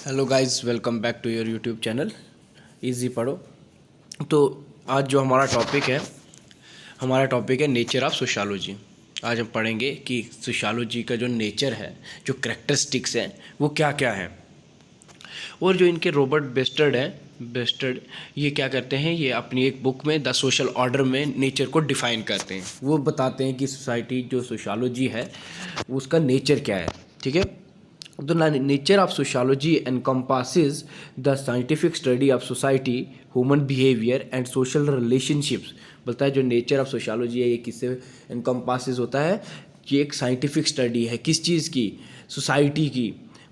Hello guys, welcome back to your YouTube channel easy पढ़ो। तो आज जो हमारा टॉपिक है नेचर ऑफ सोशियोलॉजी। आज हम पढ़ेंगे कि सोशियोलॉजी का जो नेचर है, जो करेक्टरिस्टिक्स हैं, वो क्या क्या है। और जो इनके रॉबर्ट बेस्टर्ड ये क्या करते हैं, ये अपनी एक बुक में द सोशल ऑर्डर में नेचर को डिफाइन करते हैं। वो बताते हैं कि सोसाइटी जो सोशियोलॉजी है उसका नेचर क्या है। ठीक है। The nature of sociology encompasses the scientific study of society, human behavior and social relationships। बोलता है जो नेचर ऑफ सोशियोलॉजी है ये किससे एनकम्पासेस होता है, ये एक साइंटिफिक स्टडी है। किस चीज़ की? सोसाइटी की,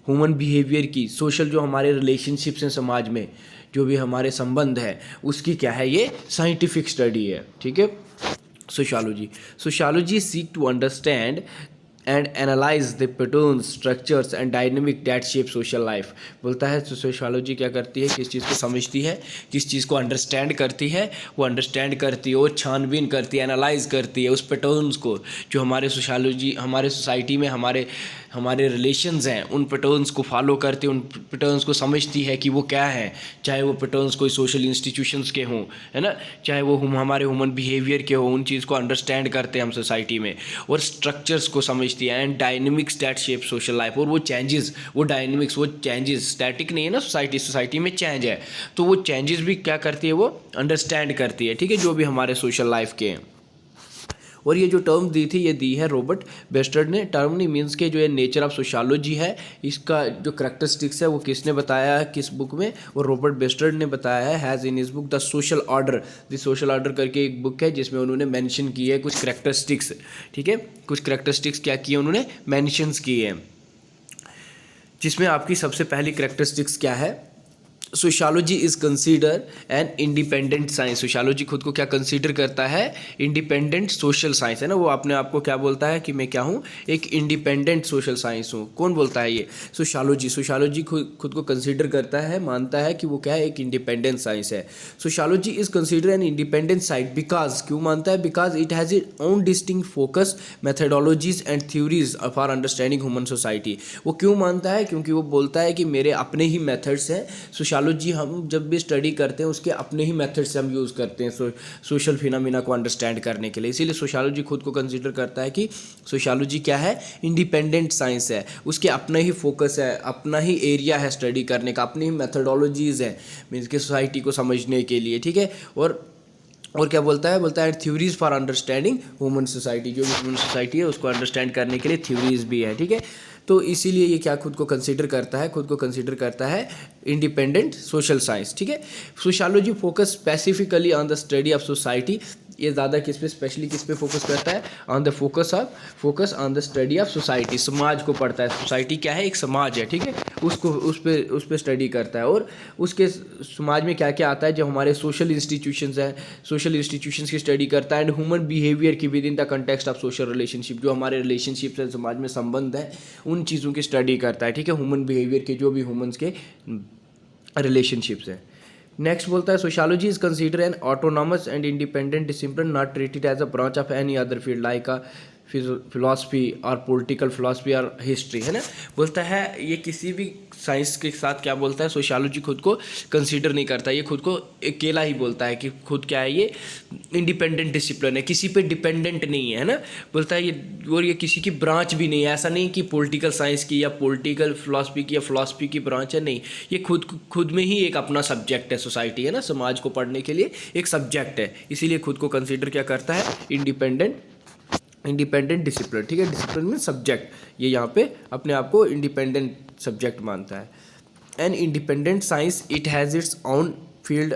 ह्यूमन बिहेवियर की, सोशल जो हमारे रिलेशनशिप्स हैं समाज में, जो भी हमारे संबंध है उसकी क्या है, ये साइंटिफिक स्टडी है। ठीक है। Sociology seek to understand and analyse the patterns, structures and dynamic that shape social life. बोलता है सोशियोलॉजी क्या करती है, किस चीज़ को समझती है, किस चीज़ को अंडरस्टैंड करती है, वो अंडरस्टैंड करती है और छानबीन करती है, एनालाइज करती है उस पैटर्न्स को जो हमारे सोसाइटी में हमारे रिलेशंस हैं, उन पैटर्न्स को फॉलो करती है, उन पैटर्न्स को समझती है कि वो क्या है। चाहे वो पैटर्न्स कोई सोशल इंस्टीट्यूशंस के हों, है ना, चाहे वो हमारे ह्यूमन बिहेवियर के हों, उन चीज़ को अंडरस्टैंड करते हैं हम सोसाइटी में। और स्ट्रक्चर्स को समझती है and dynamics that shape social life. और वो चेंजेस, वो डायनेमिक्स, वो चेंजेस स्टैटिक नहीं है ना, सोसाइटी में चेंज है, तो वो चेंजेस भी क्या करती है, वो अंडरस्टैंड करती है। ठीक है, जो भी हमारे सोशल लाइफ के हैं। और ये जो टर्म दी थी, ये दी है रॉबर्ट बेस्टर्ड ने। टर्म नहीं मीन्स के जो ये नेचर ऑफ सोशियोलॉजी है, इसका जो करेक्टरिस्टिक्स है वो किसने बताया है, किस बुक में? और रॉबर्ट बेस्टर्ड ने बताया है, has in his book the social order. The social order करके एक बुक है जिसमें उन्होंने मेंशन की है कुछ करेक्टरिस्टिक्स। ठीक है, कुछ करेक्टरिस्टिक्स क्या किए उन्होंने, मेंशंस किए हैं। जिसमें आपकी सबसे पहली करेक्टरिस्टिक्स क्या है, sociology is consider an independent science. Sociology खुद को क्या कंसीडर करता है, इंडिपेंडेंट सोशल साइंस, है ना। वो अपने आप को क्या बोलता है कि मैं क्या हूँ, एक इंडिपेंडेंट सोशल साइंस हूँ। कौन बोलता है ये? सोशियोलॉजी खुद को कंसीडर करता है, मानता है कि वो क्या है, एक इंडिपेंडेंट साइंस है। Sociology is consider an independent science because, क्यों मानता है? Because it has it own distinct focus, methodologies and theories for understanding human society. वो क्यों मानता है? क्योंकि वो बोलता है कि मेरे अपने ही मेथड्स हैं। सोशियोलॉजी हम जब भी स्टडी करते हैं उसके अपने ही मेथड से हम यूज़ करते हैं सोशल फिनोमिना को अंडरस्टैंड करने के लिए। इसीलिए सोशियोलॉजी खुद को कंसीडर करता है कि सोशियोलॉजी क्या है, इंडिपेंडेंट साइंस है, उसके अपना ही फोकस है, अपना ही एरिया है स्टडी करने का, अपनी ही मैथडोलॉजीज़ है मीन्स के सोसाइटी को समझने के लिए। ठीक है। और क्या बोलता है theories for understanding human society, जो भी ह्यूमन सोसाइटी है उसको अंडरस्टैंड करने के लिए थ्योरीज भी है। ठीक है। तो इसीलिए ये क्या खुद को कंसीडर करता है इंडिपेंडेंट सोशल साइंस। ठीक है। Sociology focus specifically on the study of society. ये ज़्यादा किस पे, स्पेशली किस पे फोकस करता है, on the focus on the study of society. समाज को पढ़ता है, सोसाइटी क्या है, एक समाज है। ठीक है, उसको उस पर स्टडी करता है। और उसके समाज में क्या क्या आता है, जो हमारे सोशल इंस्टीट्यूशंस हैं, सोशल इंस्टीट्यूशंस की स्टडी करता है। एंड ह्यूमन बिहेवियर की with in the context of social relationship, जो हमारे रिलेशनशिप्स हैं, समाज में संबंध है, उन चीज़ों की स्टडी करता है। ठीक है, ह्यूमन बिहेवियर के जो भी ह्यूमन्स के रिलेशनशिप्स हैं। नेक्स्ट बोलता है sociology is consider an autonomous and independent discipline not treated as a branch of any other field like a philosophy और पॉलिटिकल फिलॉसफी और हिस्ट्री, है ना। बोलता है ये किसी भी साइंस के साथ क्या बोलता है, सोशियोलॉजी खुद को कंसीडर नहीं करता, ये खुद को अकेला ही बोलता है कि खुद क्या है, ये इंडिपेंडेंट डिसिप्लिन है, किसी पे डिपेंडेंट नहीं है ना। बोलता है ये, और ये किसी की ब्रांच भी नहीं है। ऐसा नहीं कि पॉलिटिकल साइंस की या पॉलिटिकल फिलॉसफी की या फिलॉसफी की ब्रांच है, नहीं, ये खुद में ही एक अपना सब्जेक्ट है। सोसाइटी है ना, समाज को पढ़ने के लिए एक सब्जेक्ट है, इसीलिए खुद को कंसीडर क्या करता है, इंडिपेंडेंट डिसिप्लिन। ठीक है, डिसिप्लिन में सब्जेक्ट, ये यहाँ पे अपने आप को इंडिपेंडेंट सब्जेक्ट मानता है। An independent science it has its own field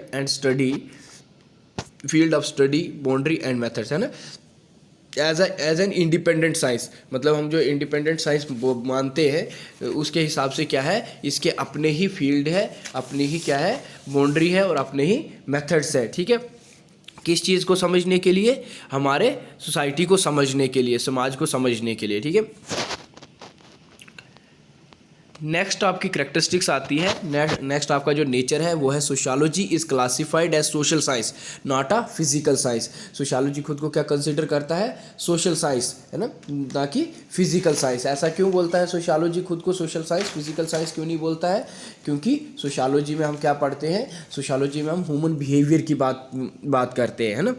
of study, boundary and methods, है ना। एज एन इंडिपेंडेंट साइंस, मतलब हम जो इंडिपेंडेंट साइंस मानते हैं उसके हिसाब से क्या है, इसके अपने ही फील्ड है, अपनी ही क्या है, बाउंड्री है और अपने ही मेथड्स है। ठीक है, किस चीज़ को समझने के लिए, हमारे सोसाइटी को समझने के लिए, समाज को समझने के लिए। ठीक है। नेक्स्ट आपकी करेक्टरिस्टिक्स आती है, नेक्स्ट आपका जो नेचर है वो है sociology is classified as social science not a physical science. Sociology खुद को क्या कंसिडर करता है, सोशल साइंस, है ना कि फिजिकल साइंस। ऐसा क्यों बोलता है सोशियोलॉजी खुद को सोशल साइंस, फिजिकल साइंस क्यों नहीं बोलता है? क्योंकि सोशियोलॉजी में हम क्या पढ़ते हैं, सोशियोलॉजी में हम ह्यूमन बिहेवियर की बात करते हैं, है ना।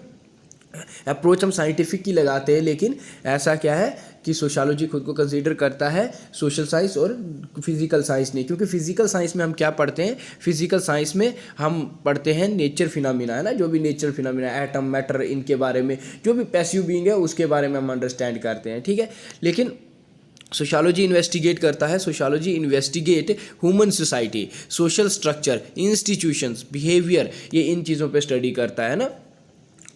अप्रोच हम साइंटिफिक की लगाते हैं, लेकिन ऐसा क्या है कि सोशियोलॉजी खुद को कंसीडर करता है सोशल साइंस और फिजिकल साइंस नहीं। क्योंकि फिजिकल साइंस में हम क्या पढ़ते हैं, फिजिकल साइंस में हम पढ़ते हैं नेचर फिनोमिना, है ना, जो भी नेचर फिनोमिना, एटम, मैटर, इनके बारे में, जो भी पैसिव बीइंग है उसके बारे में हम अंडरस्टैंड करते हैं, ठीक है। लेकिन सोशियोलॉजी इन्वेस्टिगेट करता है, sociology investigate human society, social structure, institutions, behaviour, ये इन चीज़ों पे स्टडी करता है ना।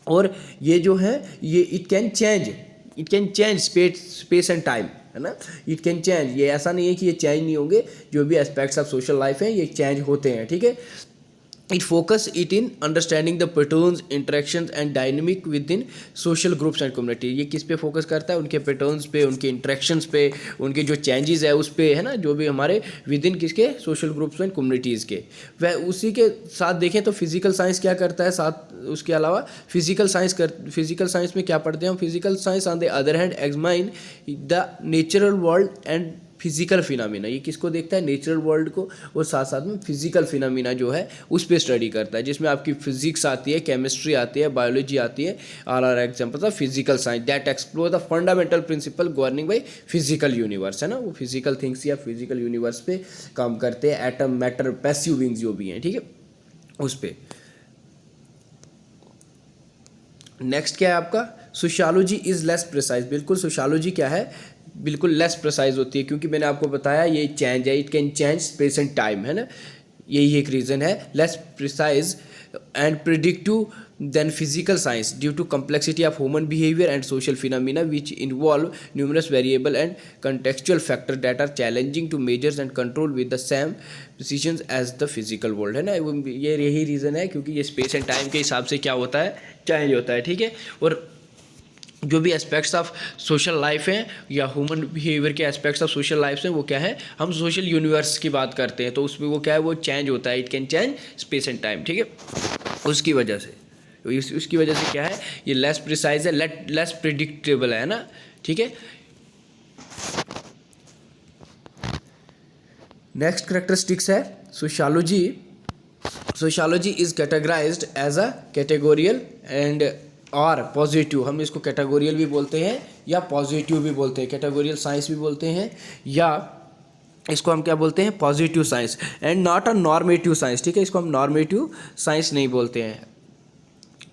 और ये जो है ये it can change space and time, है ना। इट कैन चेंज, ये ऐसा नहीं है कि ये चेंज नहीं होंगे, जो भी एस्पेक्ट्स ऑफ सोशल लाइफ हैं ये चेंज होते हैं, ठीक है। It focus it in understanding the patterns, interactions and dynamic with in social groups and community. ये किस पे फोकस करता है, उनके पैटर्न्स पे, उनके इंटरेक्शंस पे, उनके जो चेंजेस है उस पे, है ना, जो भी हमारे विद इन किसके, सोशल ग्रुप्स एंड कम्युनिटीज़ के। वह उसी के साथ देखें तो फिजिकल साइंस क्या करता है, साथ उसके अलावा फिजिकल साइंस में क्या पढ़ते हैं हम, physical science on the other hand examine the natural world and physical phenomena. ये किसको देखता है, नेचुरल वर्ल्ड को, और साथ साथ में फिजिकल फिनोमिना जो है उस पर स्टडी करता है, जिसमें आपकी फिजिक्स आती है, केमिस्ट्री आती है, बायोलॉजी आती है। All are examples of physical science that explore the fundamental principle governing by physical universe, है ना। वो फिजिकल थिंग्स या फिजिकल यूनिवर्स पे काम करते हैं, एटम, मैटर, पैसिव बीइंग्स जो भी हैं, ठीक है, उस पर। नेक्स्ट क्या है आपका, सोशियोलॉजी इज़ लेस प्रिसाइज। बिल्कुल सोशियोलॉजी क्या है, बिल्कुल लेस प्रिसाइज होती है, क्योंकि मैंने आपको बताया ये चेंज है, it can change space and time, है ना। यही एक रीज़न है, less precise and predictive than physical science due to complexity of human behavior and social phenomena which involve numerous variable and contextual factors that are challenging to measure and control with the same precision as the physical world, है ना। ये यही reason है, क्योंकि ये space and time के हिसाब से क्या होता है, चेंज होता है, ठीक है। और जो भी एस्पेक्ट्स ऑफ सोशल लाइफ हैं या ह्यूमन बिहेवियर के एस्पेक्ट्स ऑफ सोशल लाइफ हैं वो क्या है, हम सोशल यूनिवर्स की बात करते हैं, तो उसमें वो क्या है, वो चेंज होता है, it can change space and time, ठीक है। उसकी वजह से क्या है, ये लेस प्रिसाइज है, लेस प्रिडिक्टेबल है ना, ठीक है। नेक्स्ट करेक्टरिस्टिक्स है sociology is categorised as a categorical and और पॉजिटिव। हम इसको कैटेगोरियल भी बोलते हैं या पॉजिटिव भी बोलते हैं, कैटेगोरियल साइंस भी बोलते हैं, या इसको हम क्या बोलते हैं, positive science, and not a normative science, ठीक है। इसको हम नॉर्मेटिव साइंस नहीं बोलते हैं।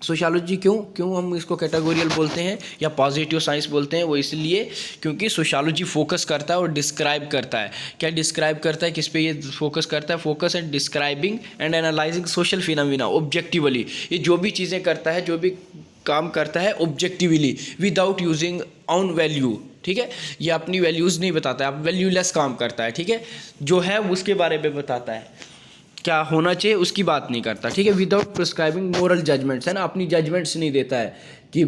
सोशियोलॉजी क्यों हम इसको कैटेगोरियल बोलते हैं या पॉजिटिव साइंस बोलते हैं, वो इसलिए क्योंकि सोशियोलॉजी फोकस करता है और डिस्क्राइब करता है। क्या डिस्क्राइब करता है, किस पे ये फोकस करता है, focus and describing and analysing social phenomena objectively. ये जो भी चीज़ें करता है, जो भी काम करता है objectively, without using on value, ठीक है। ये अपनी वैल्यूज़ नहीं बताता है, आप वैल्यूलेस काम करता है, ठीक है। जो है उसके बारे में बताता है, क्या होना चाहिए उसकी बात नहीं करता, ठीक है। विदाउट प्रिस्क्राइबिंग मोरल जजमेंट्स, है ना, अपनी जजमेंट्स नहीं देता है कि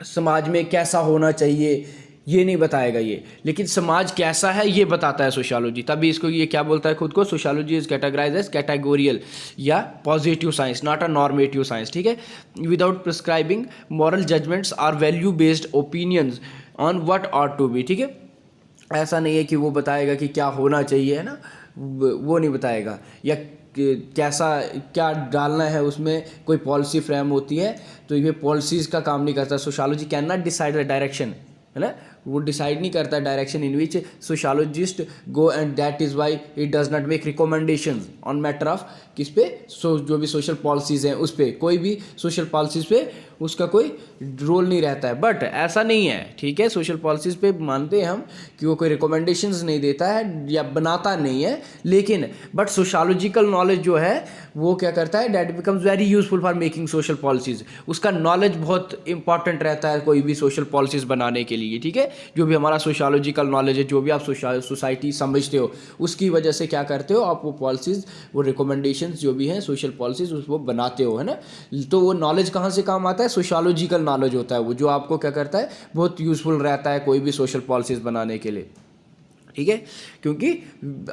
समाज में कैसा होना चाहिए, ये नहीं बताएगा ये, लेकिन समाज कैसा है ये बताता है सोशियोलॉजी। तभी इसको ये क्या बोलता है खुद को, sociology is categorised as categorical या positive science, not a normative science, ठीक है। Without prescribing moral judgements or value based opinions on what ought to be, ठीक है। ऐसा नहीं है कि वो बताएगा कि क्या होना चाहिए, है ना, वो नहीं बताएगा, या क्या डालना है उसमें, कोई पॉलिसी फ्रेम होती है तो ये पॉलिसीज़ का काम नहीं करता। Sociology can not decide the direction, है ना, वो डिसाइड नहीं करता direction in which sociologist go, and that is why it does not make recommendations on matter of किस पे, जो भी सोशल पॉलिसीज़ हैं उस पर, कोई भी सोशल पॉलिसीज़ पे उसका कोई रोल नहीं रहता है। बट ऐसा नहीं है, ठीक है, सोशल पॉलिसीज़ पे मानते हैं हम कि वो कोई रिकमेंडेशंस नहीं देता है या बनाता नहीं है, लेकिन बट सोशियोलॉजिकल नॉलेज जो है वो क्या करता है, that becomes very useful for making social policies. उसका नॉलेज बहुत इंपॉर्टेंट रहता है कोई भी सोशल पॉलिसीज़ बनाने के लिए, ठीक है। जो भी हमारा सोशियोलॉजिकल नॉलेज है, जो भी आप सोसाइटी समझते हो, उसकी वजह से क्या करते हो आप, वो पॉलिसीज़, वो रिकमेंडेशंस जो भी हैं सोशल पॉलिसीज़ वो बनाते हो, है ना। तो वो नॉलेज कहाँ से काम आता है, सोशियोलॉजिकल नॉलेज होता है वो, जो आपको क्या करता है, बहुत यूज़फुल रहता है कोई भी सोशल पॉलिसीज़ बनाने के लिए, ठीक है, क्योंकि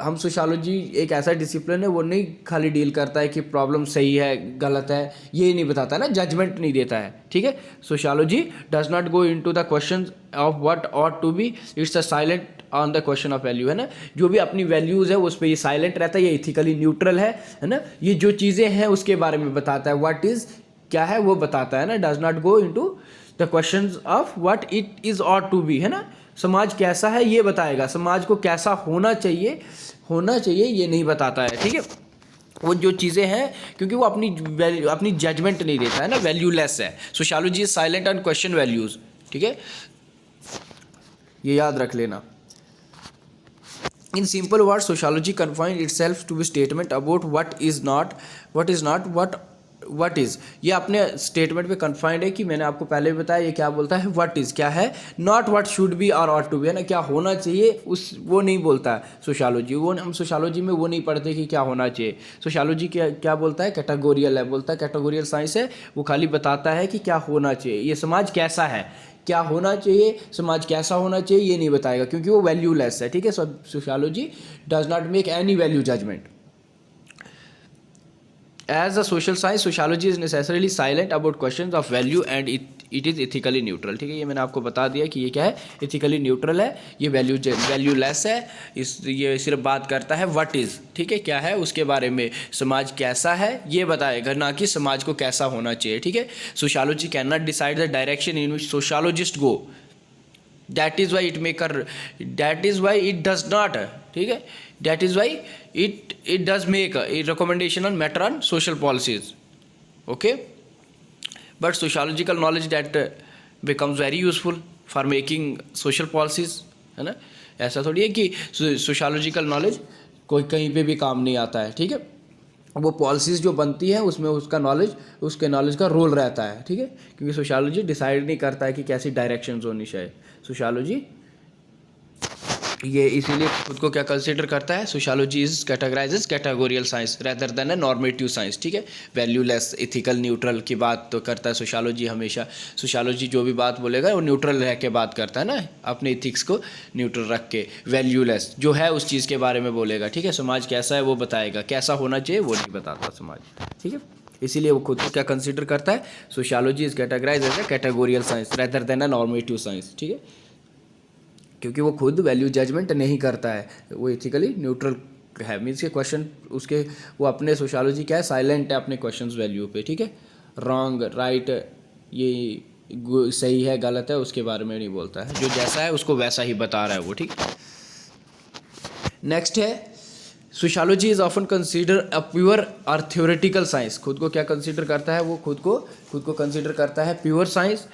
हम सोशियोलॉजी एक ऐसा डिसिप्लिन है, वो नहीं खाली डील करता है कि प्रॉब्लम सही है गलत है, ये नहीं बताता है ना, जजमेंट नहीं देता है। ठीक है, sociology does not go into the question of what ought to be, it's a silent on the question of value, है ना। जो भी अपनी वैल्यूज़ है उस पर ये साइलेंट रहता है, ये इथिकली न्यूट्रल है ना। ये जो चीज़ें हैं उसके बारे में बताता है, व्हाट इज़ क्या है वो बताता है ना, does not go into the question of what it is ought to be, है ना। समाज कैसा है ये बताएगा, समाज को कैसा होना चाहिए ये नहीं बताता है। ठीक है, वो जो चीज़ें हैं, क्योंकि वो अपनी जजमेंट नहीं देता है ना, वैल्यूलेस है। Sociology is silent on question values. ठीक है, ये याद रख लेना। In simple word, sociology confine itself to be statement about what is not what is. ये अपने स्टेटमेंट में कन्फाइंड है कि मैंने आपको पहले भी बताया, ये क्या बोलता है, व्हाट इज़ क्या है, नॉट व्हाट शुड बी और ऑट टू बी, है ना, क्या होना चाहिए वो नहीं बोलता है सोशियोलॉजी। वो हम सोशियोलॉजी में वो नहीं पढ़ते कि क्या होना चाहिए। सोशियोलॉजी क्या बोलता है, कैटेगोरियल है, बोलता है कैटेगोरियल साइंस है, वो खाली बताता है कि क्या होना चाहिए, ये समाज कैसा है, क्या होना चाहिए, समाज कैसा होना चाहिए ये नहीं बताएगा, क्योंकि वो वैल्यूलेस है। ठीक है, sociology does not make any value judgement. As a social science, sociology is necessarily silent about questions of value and it is ethically neutral। ठीक है, ये मैंने आपको बता दिया कि ये क्या है, इथिकली न्यूट्रल है, ये वैल्यूलेस है, ये सिर्फ बात करता है व्हाट इज़। ठीक है, क्या है उसके बारे में, समाज कैसा है ये बताएगा, ना कि समाज को कैसा होना चाहिए। ठीक है, sociology can not decide the direction in which sociologist go, that is why it does not. ठीक है, that is why it does make a recommendation on matter on social policies, okay, but sociological knowledge that becomes very useful for making social policies, है ना। ऐसा थोड़ी है कि sociological knowledge कोई कहीं पे भी काम नहीं आता है। ठीक है, वो पॉलिसीज़ जो बनती है उसमें उसके नॉलेज का रोल रहता है। ठीक है, क्योंकि सोशियोलॉजी डिसाइड नहीं करता है कि कैसी डायरेक्शंस होनी चाहिए। सोशियोलॉजी ये इसीलिए खुद को क्या कंसिडर करता है, sociology is categorises categorical science rather than a normative science. ठीक है, वैल्यूलेस, इथिकल, न्यूट्रल की बात तो करता है सोशियोलॉजी हमेशा। सोशियोलॉजी जो भी बात बोलेगा वो न्यूट्रल रह के बात करता है ना, अपने इथिक्स को न्यूट्रल रख के। वैल्यूलेस जो है उस चीज़ के बारे में बोलेगा। ठीक है, समाज कैसा है वो बताएगा, कैसा होना चाहिए वो नहीं बताता समाज। ठीक है, इसीलिए वो खुद को क्या कंसिडर करता है, sociology is categorise as a categorical science rather than a normative science. ठीक है, क्योंकि वो खुद वैल्यू जजमेंट नहीं करता है, वो इथिकली न्यूट्रल है, मीन्स के क्वेश्चन उसके, वो अपने सोशियोलॉजी क्या है, साइलेंट है अपने क्वेश्चंस वैल्यू पे। ठीक है, रॉन्ग राइट, ये सही है गलत है उसके बारे में नहीं बोलता है, जो जैसा है उसको वैसा ही बता रहा है वो। ठीक, नेक्स्ट है, sociology is often consider a pure और थ्योरेटिकल साइंस। खुद को क्या कंसिडर करता है, वो खुद को कंसिडर करता है pure science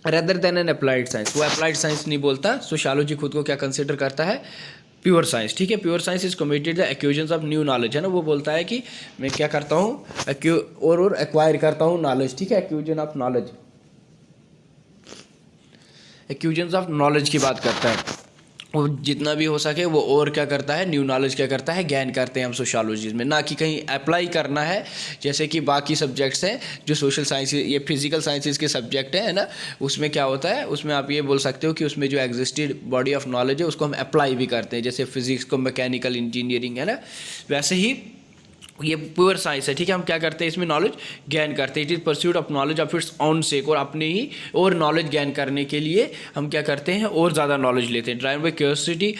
rather then N applied science. वो अप्लाइड साइंस नहीं बोलता। सोशियोलॉजी खुद को क्या कंसिडर करता है, प्योर साइंस। ठीक है, pure science is committed the acquisitions of new knowledge, है ना। वो बोलता है कि मैं क्या करता हूँ, और एक्वायर करता हूँ नॉलेज। ठीक है, एक्यूजन ऑफ नॉलेज, एक्यूजन्स ऑफ नॉलेज की बात करता है। वो जितना भी हो सके वो और क्या करता है, न्यू नॉलेज क्या करता है, गेन करते हैं हम सोशियोलॉजी में, ना कि कहीं अप्लाई करना है जैसे कि बाकी सब्जेक्ट्स हैं जो सोशल साइंस, ये फिजिकल साइंसेज के सब्जेक्ट है ना। उसमें क्या होता है, उसमें आप ये बोल सकते हो कि उसमें जो एग्जिस्टेड बॉडी ऑफ नॉलेज है उसको हम अप्लाई भी करते हैं, जैसे फिजिक्स को मैकेनिकल इंजीनियरिंग, है ना। वैसे ही ये प्योर साइंस है। ठीक है, हम क्या करते हैं इसमें, नॉलेज गेन करते हैं। It is pursuit of knowledge of its own sake, और अपने ही और नॉलेज गेन करने के लिए हम क्या करते हैं, और ज़्यादा नॉलेज लेते हैं। Driven by curiosity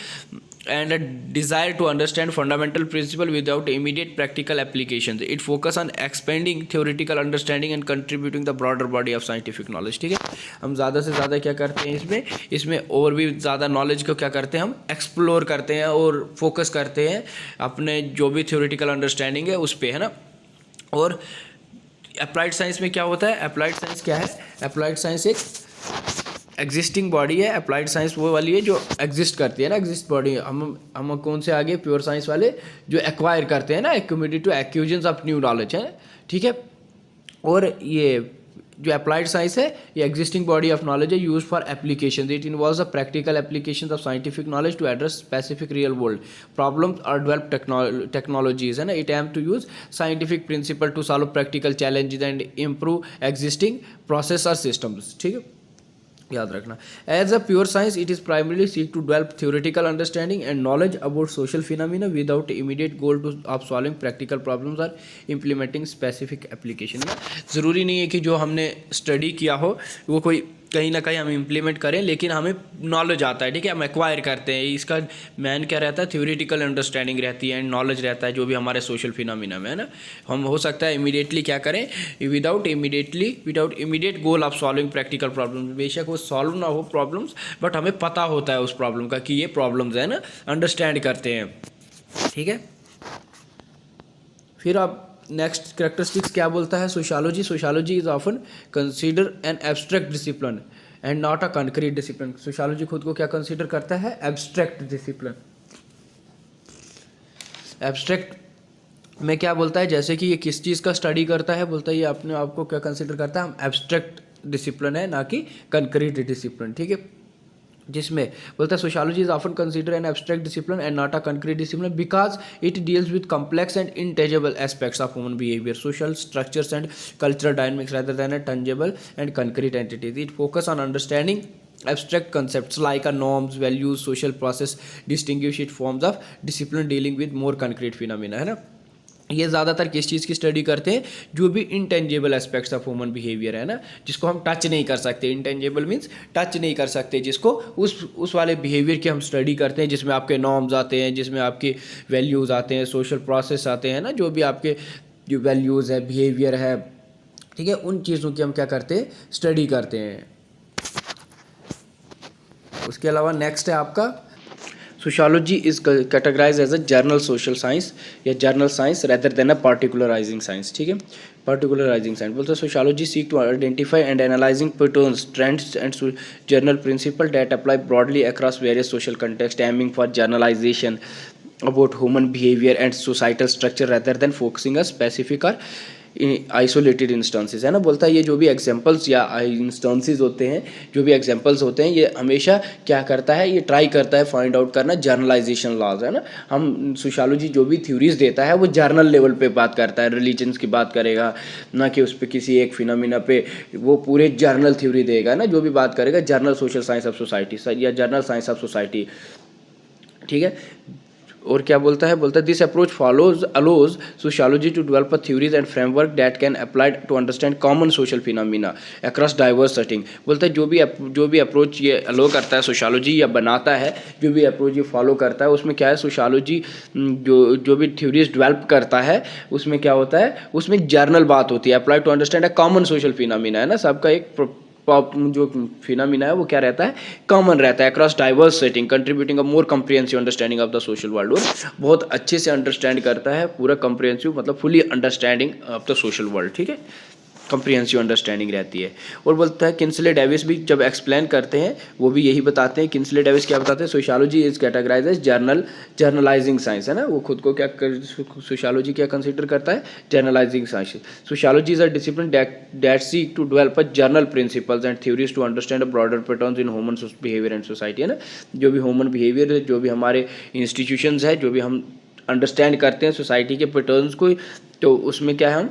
and a desire to understand fundamental principle without immediate practical applications. It focus on expanding theoretical understanding and contributing the broader body of scientific knowledge. ठीक है, हम ज़्यादा से ज़्यादा क्या करते हैं इसमें और भी ज़्यादा नॉलेज को क्या करते हैं, हम एक्सप्लोर करते हैं और फोकस करते हैं अपने जो भी थ्योरेटिकल अंडरस्टैंडिंग है उस पर, है ना। और अप्लाइड साइंस में क्या होता है, अप्लाइड साइंस क्या है, अप्लाइड साइंस एक एग्जिस्टिंग बॉडी है। अप्लाइड साइंस वो वाली है जो एग्जिस्ट करती है ना, एग्जिस्ट बॉडी। हम कौन से आगे, प्योर साइंस वाले जो एक्वायर करते हैं ना, accumulate to acquisitions of new knowledge, है। ठीक है, और ये जो अप्लाइड साइंस है ये एग्जिस्टिंग बॉडी ऑफ नॉलेज है, use for application. It involves the practical application of scientific knowledge to address specific real world problems और डेवलप टेक्नोलॉजीज, है ना। It aim to use scientific principle to solve practical challenges and improve existing process और systems. ठीक है, याद रखना। As a pure science it is primarily seek to develop theoretical understanding and knowledge about social phenomena without immediate goal two of solving practical problems और implementing specific application. ना ज़रूरी नहीं है कि जो हमने स्टडी किया हो वो कोई कहीं ना कहीं हम इम्प्लीमेंट करें, लेकिन हमें नॉलेज आता है, ठीक है, हम एक्वायर करते हैं। इसका मैन क्या रहता है, थ्योरेटिकल अंडरस्टैंडिंग रहती है एंड नॉलेज रहता है जो भी हमारे सोशल फिनोमिना में है ना। हम हो सकता है इमीडिएटली क्या करें, without immediate goal of solving practical problem, बेशक वो सॉल्व ना हो प्रॉब्लम्स, बट हमें पता होता है उस प्रॉब्लम का कि ये प्रॉब्लम्स है ना, अंडरस्टैंड करते हैं, ठीक है। फिर आप नेक्स्ट कैरेक्टरिस्टिक्स क्या बोलता है, sociology is often consider an abstract discipline and not a concrete discipline. Sociology खुद को क्या कंसीडर करता है, एब्स्ट्रैक्ट डिसिप्लिन। एब्स्ट्रैक्ट में क्या बोलता है, जैसे कि ये किस चीज़ का स्टडी करता है, बोलता है ये अपने आप को क्या कंसीडर करता है, हम एब्स्ट्रैक्ट डिसिप्लिन है ना कि कंक्रीट डिसिप्लिन, ठीक है। जिसमें बोलता है sociology is often consider an abstract discipline and not a concrete discipline because it deals with complex and intangible aspects of human behaviour, social structures and cultural dynamics rather than a tangible and concrete entities. It focus on understanding abstract concepts like norms, values, social process, distinguish it forms of discipline dealing with more concrete phenomena, है ना। ये ज़्यादातर किस चीज़ की study करते हैं, जो भी intangible aspects of human behaviour है ना, जिसको हम टच नहीं कर सकते। इंटेंजिबल मीन्स टच नहीं कर सकते, जिसको उस वाले बिहेवियर की हम स्टडी करते हैं जिसमें आपके नॉर्म्स आते हैं, जिसमें आपके वैल्यूज़ आते हैं, सोशल प्रोसेस आते हैं ना, जो भी आपके जो वैल्यूज़ है, बिहेवियर है, ठीक है, उन चीज़ों की हम क्या करते हैं, स्टडी करते हैं। उसके अलावा नेक्स्ट है आपका sociology is categorise as a general social science या general science rather than a particularising science, ठीक है। पार्टिकुलराइजिंग साइंस बोलते हैं sociology seek to identify and analysing patterns, trends and general principle that apply broadly across various social context aiming for generalisation about human behavior and societal structure rather than focusing a specific or isolated instances, है ना। बोलता है ये जो भी examples या instances होते हैं, जो भी एग्जांपल्स होते हैं, ये हमेशा क्या करता है, ये ट्राई करता है फाइंड आउट करना जर्नलाइजेशन लॉज, है ना। हम सोशियोलॉजी जो भी थ्योरीज देता है वो जर्नल लेवल पे बात करता है, रिलीजन्स की बात करेगा ना कि उस पर किसी एक फिनोमिना पे वो पूरे जर्नल थ्योरी देगा ना, जो भी बात करेगा general social science of society या जर्नल साइंस ऑफ सोसाइटी, ठीक है। और क्या बोलता है, बोलता है this approach allows sociology to develop a theories and framework that can applied to understand common social phenomena across diverse setting. बोलता है जो भी अप्रोच ये अलो करता है सोशियोलॉजी या बनाता है, जो भी अप्रोच ये फॉलो करता है, उसमें क्या है, सोशियोलॉजी जो भी थ्योरीज डेवलप करता है उसमें क्या होता है, उसमें जर्नल बात होती है, apply to understand a common social phenomena, है ना। सबका एक जो फिनोमिना है वो क्या रहता है, कॉमन रहता है, across diverse setting contributing a more comprehensive understanding of the social world, और बहुत अच्छे से अंडरस्टैंड करता है, पूरा कम्प्रिहेंसिव मतलब fully understanding of the social world, ठीक है, कम्प्रिहेंसिव अंडरस्टैंडिंग रहती है। और बोलता है किंसले डेविस भी जब एक्सप्लेन करते हैं वो भी यही बताते हैं, किंसले डेविस क्या बताते हैं, sociology is categorise as generalising science, है ना। वो खुद को क्या सोशियोलॉजी क्या कंसीडर करता है, generalising science. Sociology is a discipline that seek to develop a general principles and theories to understand a broader patterns in human behaviour and society, है ना। जो भी ह्यूमन बिहेवियर है, जो भी हमारे इंस्टीट्यूशंस है, जो भी हम अंडरस्टैंड करते हैं सोसाइटी के पैटर्न्स को, तो उसमें क्या है, हम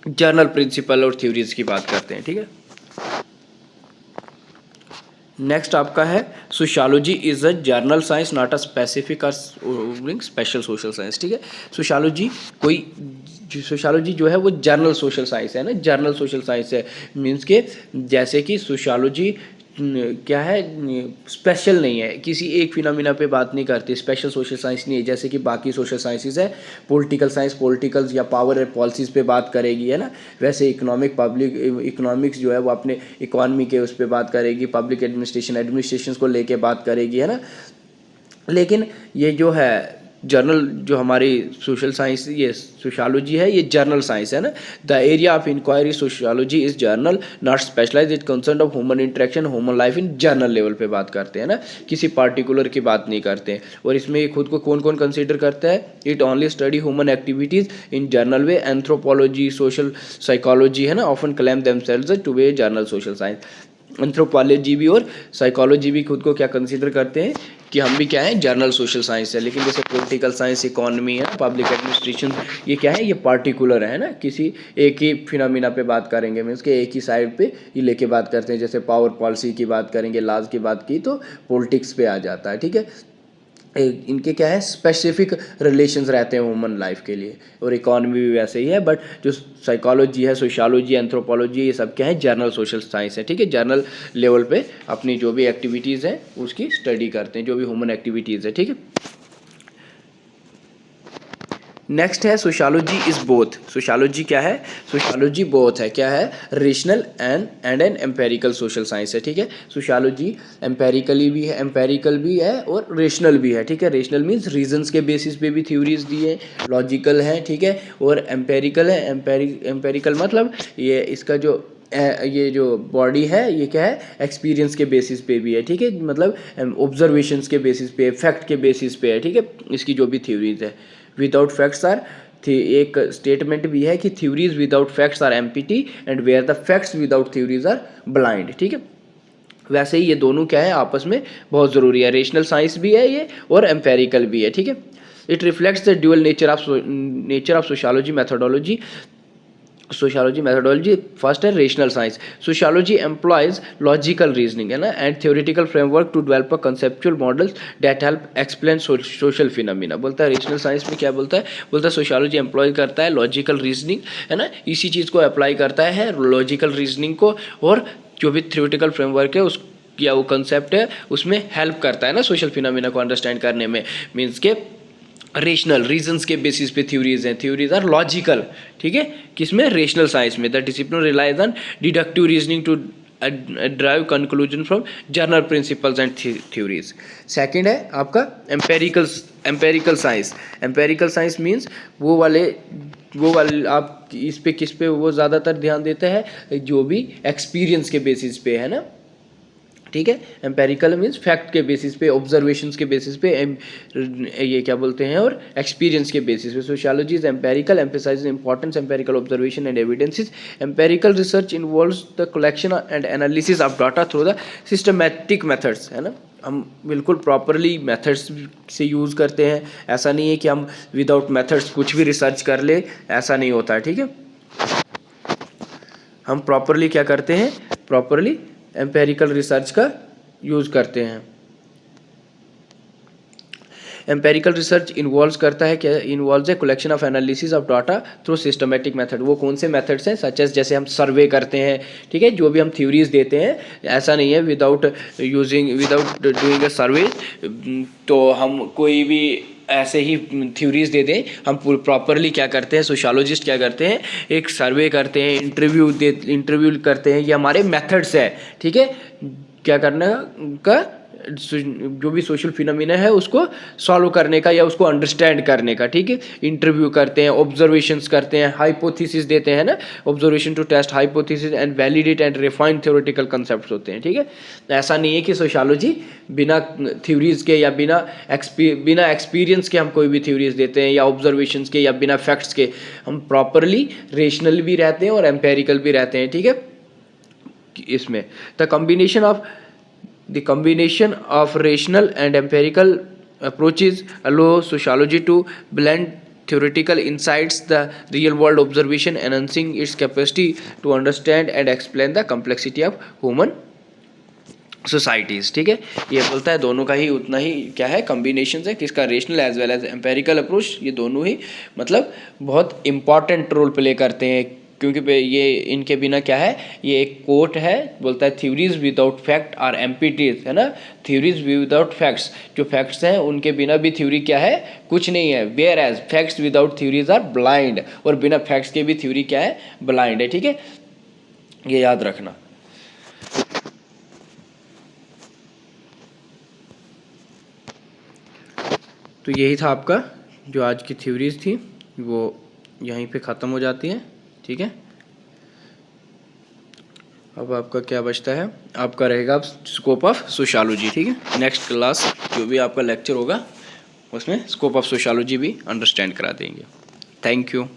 जर्नल प्रिंसिपल और थ्योरीज की बात करते हैं, ठीक है। नेक्स्ट आपका है sociology is a journal science not a specific और स्पेशल सोशल साइंस, ठीक है। सोशियोलॉजी जो है वो जर्नल सोशल साइंस है ना, जर्नल सोशल साइंस है, मीन्स के जैसे कि सोशियोलॉजी क्या है, स्पेशल नहीं है, किसी एक फिनोमिना पे बात नहीं करती, स्पेशल सोशल साइंस नहीं है, जैसे कि बाकी सोशल साइंसेस है, पॉलिटिकल साइंस पॉलिटिकल्स या पावर एंड पॉलिसीज़ पे बात करेगी, है ना। वैसे इकोनॉमिक्स जो है वो अपने इकॉनमी के उस पर बात करेगी, पब्लिक एडमिनिस्ट्रेशन को लेके बात करेगी, है ना। लेकिन ये जो है जर्नल, जो हमारी सोशल साइंस, ये सोशियोलॉजी है, ये जर्नल साइंस है ना। The area of inquiry sociology is general not specialise, it concern of human interaction human life in general level पे बात करते हैं ना, किसी पार्टिकुलर की बात नहीं करते हैं। और इसमें खुद को कौन कौन कंसीडर करता है, it only study human activities in general way, anthropology social psychology, है ना, often claim themselves to be general social science. Anthropology भी और साइकोलॉजी भी खुद को क्या कंसीडर करते हैं, कि हम भी क्या है, जर्नल सोशल साइंस है। लेकिन जैसे पॉलिटिकल साइंस, इकोनॉमी है, पब्लिक एडमिनिस्ट्रेशन, ये क्या है, ये पार्टिकुलर है ना, किसी एक ही फिनोमिना पे बात करेंगे, मीन्स के एक ही साइड पे ये लेके बात करते हैं। जैसे पावर पॉलिसी की बात करेंगे, लॉज की बात की तो पॉलिटिक्स पे आ जाता है, ठीक है। इनके क्या है, स्पेसिफिक रिलेशंस रहते हैं ह्यूमन लाइफ के लिए, और इकोनॉमी भी वैसे ही है। बट जो साइकोलॉजी है, सोशियोलॉजी, एंथ्रोपोलॉजी, ये सब क्या है, जर्नल सोशल साइंस है, ठीक है। जर्नल लेवल पे अपनी जो भी एक्टिविटीज़ हैं उसकी स्टडी करते हैं, जो भी ह्यूमन एक्टिविटीज़ है, ठीक है। नेक्स्ट है सोशियोलॉजी इज़ बोथ। सोशियोलॉजी क्या है, सोशियोलॉजी बोथ है, क्या है, rational and an empirical social science है, ठीक है। सोशियोलॉजी एम्पेरिकल भी है और रेशनल भी है, ठीक है। रेशनल मीन्स रीजंस के बेसिस पे भी थ्योरीज दी है, लॉजिकल है, ठीक है। और एम्पेरिकल है, एम्पेरिकल मतलब ये इसका जो ये जो बॉडी है ये क्या है, एक्सपीरियंस के बेसिस पे भी है, ठीक है। मतलब ऑब्जर्वेशंस के बेसिस पे, फैक्ट के बेसिस पे है, ठीक है, इसकी जो भी थ्योरीज है। विदाउट फैक्ट्स आर, एक स्टेटमेंट भी है कि theories without facts are empty and where the facts without theories are blind, ठीक है। वैसे ही ये दोनों क्या है, आपस में बहुत ज़रूरी है। रेशनल साइंस भी है ये और एम्पेरिकल भी है, ठीक है। It reflects the dual nature of sociology methodology. Sociology methodology first है rational science. Sociology employs logical reasoning है ना and theoretical framework to develop a conceptual models that help explain social phenomena. बोलता है rational science में क्या बोलता है sociology employ करता है लॉजिकल रीजनिंग, है ना, इसी चीज़ को अप्लाई करता है लॉजिकल रीजनिंग को, और जो भी थ्योरेटिकल फ्रेमवर्क है उस या वो कंसेप्ट है उसमें हेल्प करता है ना सोशल फिनोमिना को अंडरस्टैंड करने में। मीन्स के रेशनल रीजंस के बेसिस पे थ्योरीज हैं, थ्योरीज आर लॉजिकल, ठीक है। किसमें, रेशनल साइंस में। The discipline relies on deductive reasoning to drive conclusion from general principles and theories. Second है आपका empirical science. Empirical science means वो वाले आप इस पे किस पे वो ज़्यादातर ध्यान देते हैं, जो भी एक्सपीरियंस के बेसिस पे है ना, ठीक है। एम्पेरिकल मीन्स फैक्ट के बेसिस पे, ऑब्जर्वेशंस के बेसिस पे, ये क्या बोलते हैं, और एक्सपीरियंस के बेसिस पे। Sociology is empirical, emphasise importance empirical observation and evidences. Empirical research involves the collection and analysis of data through the systematic methods, है ना। हम बिल्कुल प्रॉपरली मेथड्स से यूज़ करते हैं, ऐसा नहीं है कि हम विदाउट मेथड्स कुछ भी रिसर्च कर ले, ऐसा नहीं होता है, ठीक है। हम प्रॉपरली क्या करते हैं, प्रॉपरली एम्पेरिकल रिसर्च का यूज़ करते हैं। एम्पेरिकल रिसर्च इन्वॉल्व करता है क्या, involves a collection of analysis of data through systematic method. वो कौन से मेथड्स हैं, सच एज जैसे हम सर्वे करते हैं, ठीक है, जो भी हम थ्योरीज देते हैं, ऐसा नहीं है विदाउट डूइंग अ सर्वे तो हम कोई भी ऐसे ही थ्योरीज दे दें। हम प्रॉपरली क्या करते हैं, सोशियोलॉजिस्ट क्या करते हैं, एक सर्वे करते हैं, इंटरव्यू करते हैं, ये हमारे मेथड्स है, ठीक है, क्या करने का, जो भी सोशल फिनोमिना है उसको सॉल्व करने का या उसको अंडरस्टैंड करने का, ठीक है। इंटरव्यू करते हैं, ऑब्जर्वेशंस करते हैं, हाइपोथेसिस देते हैं ना, observation to test hypothesis and validate and refine theoretical concepts होते हैं, ठीक है। ऐसा नहीं है कि सोशियोलॉजी बिना थ्योरीज के या बिना एक्सपीरियंस के हम कोई भी थ्योरीज देते हैं या ऑब्जर्वेशंस के या बिना फैक्ट्स के। हम प्रॉपरली रेशनल भी रहते हैं और एम्पेरिकल भी रहते हैं, ठीक है। इसमें The combination of rational and empirical approaches allow sociology to blend theoretical insights, the real world observation, enhancing its capacity to understand and explain the complexity of human societies, ठीक है। ये बोलता है दोनों का ही उतना ही क्या है, कम्बिनेशन है किसका, rational as well as empirical approach. ये दोनों ही मतलब बहुत इंपॉर्टेंट रोल प्ले करते हैं, क्योंकि ये इनके बिना क्या है, ये एक कोट है, बोलता है theories without fact are empties, है ना। थ्योरीज विदाउट फैक्ट्स, जो फैक्ट्स हैं उनके बिना भी थ्योरी क्या है, कुछ नहीं है। Whereas facts without theories are blind, और बिना फैक्ट्स के भी थ्योरी क्या है, ब्लाइंड है, ठीक है। ये याद रखना। तो यही था आपका जो आज की थ्योरीज थी, वो यहीं पे ख़त्म हो जाती हैं, ठीक है। अब आपका क्या बचता है, आपका रहेगा अब स्कोप ऑफ सोशियोलॉजी, ठीक है। नेक्स्ट क्लास जो भी आपका लेक्चर होगा उसमें स्कोप ऑफ सोशियोलॉजी भी अंडरस्टैंड करा देंगे। Thank you.